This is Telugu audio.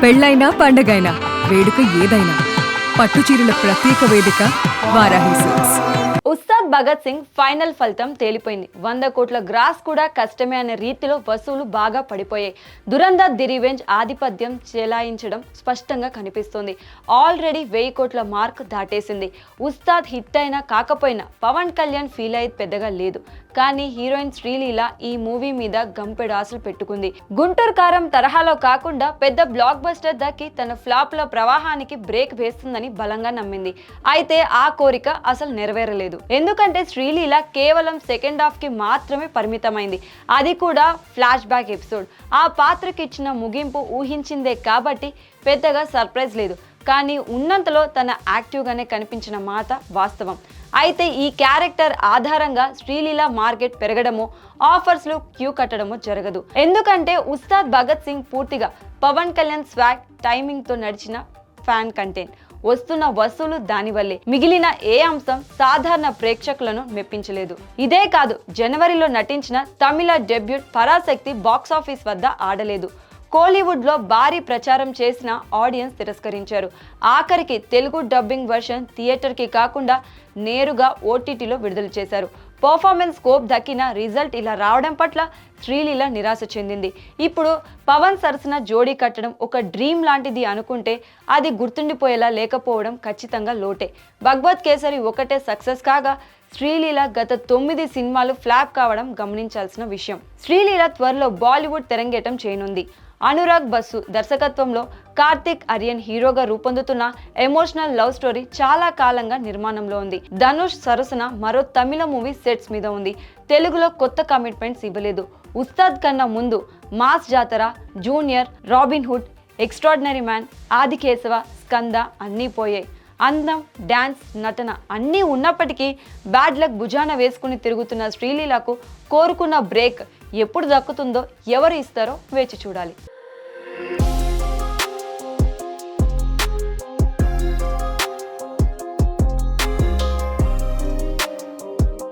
పెళ్ళైనా పండగైనా వేడుక ఏదైనా పట్టుచీరల ప్రత్యేక వేదిక వారాహి సిల్క్స్. ఉస్తాద్ భగత్ సింగ్ ఫైనల్ ఫలితం తేలిపోయింది. 100 కోట్ల గ్రాస్ కూడా కష్టమే అనే రీతిలో వసూలు బాగా పడిపోయాయి. దురంధర్ ది రివెంజ్ ఆధిపత్యం చెలాయించడం స్పష్టంగా కనిపిస్తోంది. ఆల్రెడీ 1000 కోట్ల మార్క్ దాటేసింది. ఉస్తాద్ హిట్ అయినా కాకపోయినా పవన్ కళ్యాణ్ ఫీల్ అయ్యేది పెద్దగా లేదు. కానీ హీరోయిన్ శ్రీలీల ఈ మూవీ మీద గంపెడు ఆశలు పెట్టుకుంది. గుంటూరు కారం తరహాలో కాకుండా పెద్ద బ్లాక్ బస్టర్ దక్కి తన ఫ్లాప్ల ప్రవాహానికి బ్రేక్ వేస్తుందని బలంగా నమ్మింది. అయితే ఆ కోరిక అసలు నెరవేరలేదు. ఎందుకంటే శ్రీలీల కేవలం సెకండ్ హాఫ్ కి మాత్రమే పరిమితమైంది. అది కూడా ఫ్లాష్ బ్యాక్ ఎపిసోడ్. ఆ పాత్రకి ఇచ్చిన ముగింపు ఊహించిందే కాబట్టి పెద్దగా సర్ప్రైజ్ లేదు. కానీ ఉన్నంతలో తన యాక్టివ్గానే కనిపించిన మాట వాస్తవం. అయితే ఈ క్యారెక్టర్ ఆధారంగా శ్రీలీల మార్కెట్ పెరగడమో ఆఫర్స్లో క్యూ కట్టడమో జరగదు. ఎందుకంటే ఉస్తాద్ భగత్ సింగ్ పూర్తిగా పవన్ కళ్యాణ్ స్వాగ్ టైమింగ్తో నడిచిన ఫ్యాన్ కంటెంట్. వస్తున్న వసూలు దానివల్లే. మిగిలిన ఏ అంశం సాధారణ ప్రేక్షకులను మెప్పించలేదు. ఇదే కాదు, జనవరిలో నటించిన తమిళ డెబ్యూట్ పరాశక్తి బాక్సాఫీస్ వద్ద ఆడలేదు. కోలీవుడ్ లో భారీ ప్రచారం చేసిన ఆడియన్స్ తిరస్కరించారు. ఆఖరికి తెలుగు డబ్బింగ్ వర్షన్ థియేటర్ కి కాకుండా నేరుగా ఓటీటీలో విడుదల చేశారు. పర్ఫార్మెన్స్ స్కోప్ దక్కిన రిజల్ట్ ఇలా రావడం పట్ల శ్రీలీల నిరాశ చెందింది. ఇప్పుడు పవన్ సరసన జోడీ కట్టడం ఒక డ్రీమ్ లాంటిది అనుకుంటే అది గుర్తుండిపోయేలా లేకపోవడం ఖచ్చితంగా లోటే. భగవత్ కేసరి ఒకటే సక్సెస్ కాగా శ్రీలీల గత 9 సినిమాలు ఫ్లాప్ కావడం గమనించాల్సిన విషయం. శ్రీలీల త్వరలో బాలీవుడ్ తెరంగేటం చేయనుంది. అనురాగ్ బసు దర్శకత్వంలో కార్తిక్ ఆర్యన్ హీరోగా రూపొందుతున్న ఎమోషనల్ లవ్ స్టోరీ చాలా కాలంగా నిర్మాణంలో ఉంది. ధనుష్ సరసన మరో తమిళ మూవీ సెట్స్ మీద ఉంది. తెలుగులో కొత్త కమిట్మెంట్స్ ఇవ్వలేదు. ఉస్తాద్ కన్నా ముందు మాస్ జాతర, junior, robin hood, extraordinary man, Aadikeshava, Skanda అన్నీ పోయాయి. అందం, డాన్స్, నటన అన్నీ ఉన్నప్పటికీ బ్యాడ్ లక్ భుజాన వేసుకుని తిరుగుతున్న శ్రీలీలకు కోరుకున్న బ్రేక్ ఎప్పుడు దక్కుతుందో ఎవరు ఇస్తారో వేచి చూడాలి.